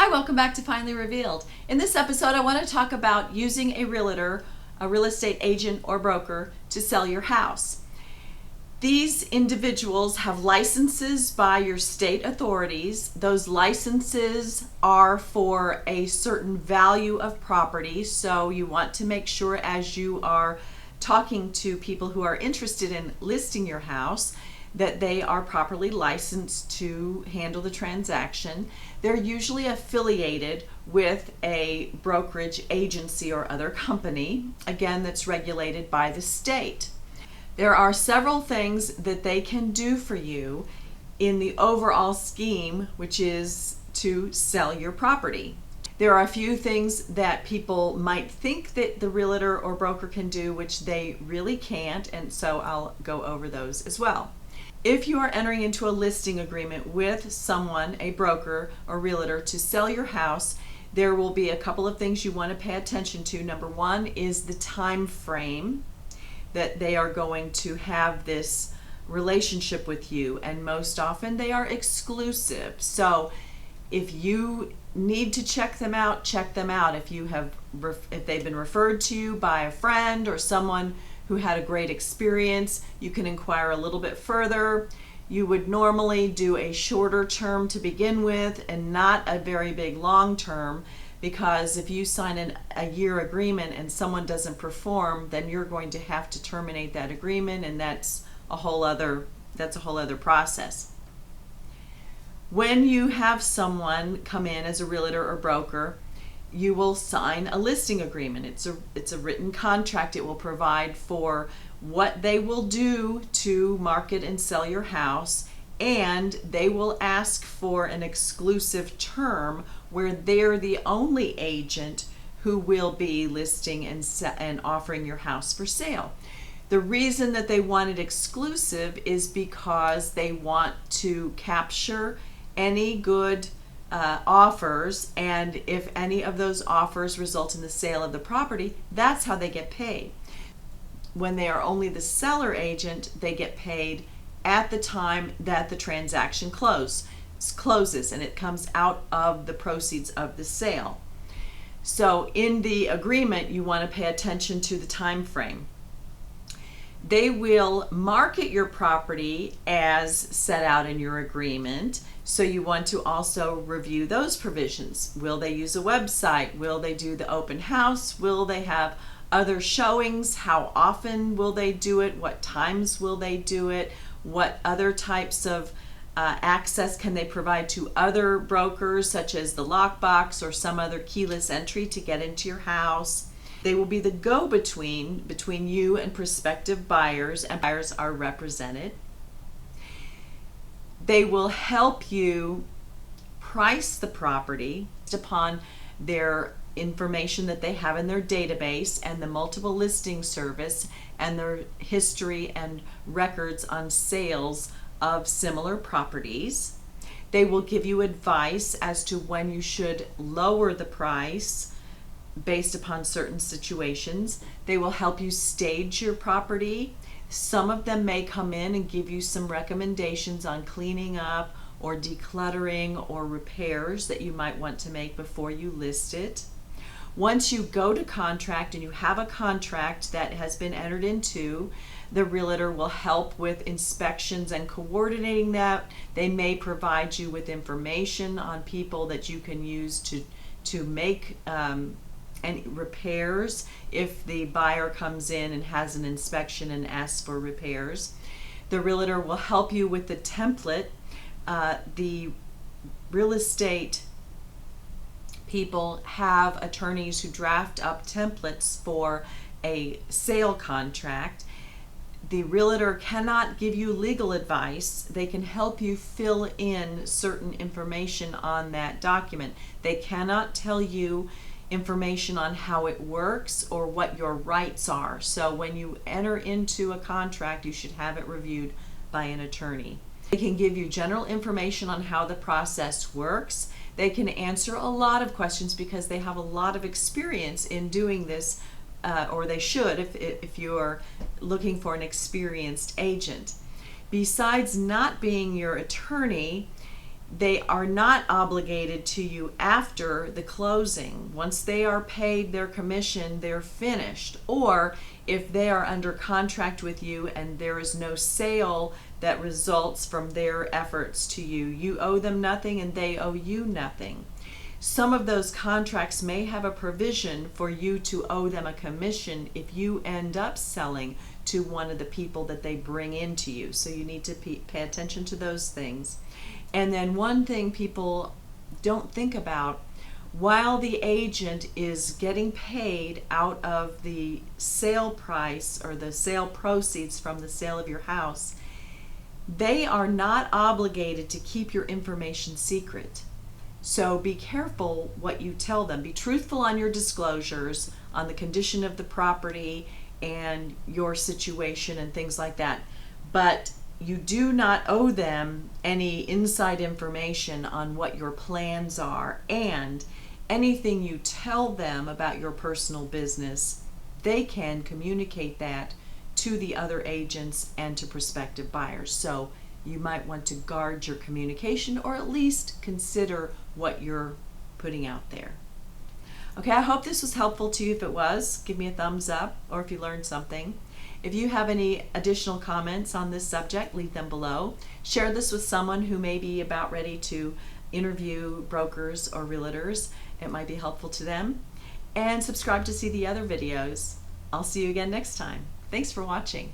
Hi, welcome back to Finally Revealed. In this episode, I want to talk about using a realtor, a real estate agent or broker to sell your house. These individuals have licenses by your state authorities. Those licenses are for a certain value of property, so you want to make sure as you are talking to people who are interested in listing your house that they are properly licensed to handle the transaction. They're usually affiliated with a brokerage agency or other company, again, that's regulated by the state. There are several things that they can do for you in the overall scheme, which is to sell your property. There are a few things that people might think that the realtor or broker can do, which they really can't, and so I'll go over those as well. If you are entering into a listing agreement with someone, a broker or realtor, to sell your house, there will be a couple of things you want to pay attention to. Number one is the time frame that they are going to have this relationship with you, and most often they are exclusive. So if you need to check them out, check them out. If they've been referred to you by a friend or someone who had a great experience, you can inquire a little bit further. You would normally do a shorter term to begin with and not a very big long term, because if you sign a year agreement and someone doesn't perform, then you're going to have to terminate that agreement, and that's a whole other process. When you have someone come in as a realtor or broker, you will sign a listing agreement. It's a written contract. It will provide for what they will do to market and sell your house, and they will ask for an exclusive term where they're the only agent who will be listing and offering your house for sale. The reason that they want it exclusive is because they want to capture any good offers, and if any of those offers result in the sale of the property, that's how they get paid. When they are only the seller agent, they get paid at the time that the transaction closes, and it comes out of the proceeds of the sale. So in the agreement, you want to pay attention to the time frame. They will market your property as set out in your agreement, so you want to also review those provisions. Will they use a website? Will they do the open house? Will they have other showings? How often will they do it? What times will they do it? What other types of access can they provide to other brokers, such as the lockbox or some other keyless entry to get into your house? They will be the go-between between you and prospective buyers, and buyers are represented. They will help you price the property based upon their information that they have in their database and the multiple listing service and their history and records on sales of similar properties. They will give you advice as to when you should lower the price based upon certain situations. They will help you stage your property. Some of them may come in and give you some recommendations on cleaning up or decluttering or repairs that you might want to make before you list it. Once you go to contract and you have a contract that has been entered into, the realtor will help with inspections and coordinating that. They may provide you with information on people that you can use to make any repairs if the buyer comes in and has an inspection and asks for repairs. The realtor will help you with the template. The real estate people have attorneys who draft up templates for a sale contract. The realtor cannot give you legal advice. They can help you fill in certain information on that document. They cannot tell you information on how it works or what your rights are. So when you enter into a contract, you should have it reviewed by an attorney. They can give you general information on how the process works. They can answer a lot of questions because they have a lot of experience in doing this, or they should if you are looking for an experienced agent. Besides not being your attorney, they are not obligated to you after the closing. Once they are paid their commission, they're finished. Or if they are under contract with you and there is no sale that results from their efforts to you, you owe them nothing and they owe you nothing. Some of those contracts may have a provision for you to owe them a commission if you end up selling to one of the people that they bring into you. So you need to pay attention to those things. And then one thing people don't think about, while the agent is getting paid out of the sale price or the sale proceeds from the sale of your house, they are not obligated to keep your information secret. So be careful what you tell them. Be truthful on your disclosures, on the condition of the property and your situation and things like that. But you do not owe them any inside information on what your plans are, and anything you tell them about your personal business, they can communicate that to the other agents and to prospective buyers. So you might want to guard your communication, or at least consider what you're putting out there. Okay, I hope this was helpful to you. If it was, give me a thumbs up, or if you learned something. If you have any additional comments on this subject, leave them below. Share this with someone who may be about ready to interview brokers or realtors. It might be helpful to them. And subscribe to see the other videos. I'll see you again next time. Thanks for watching.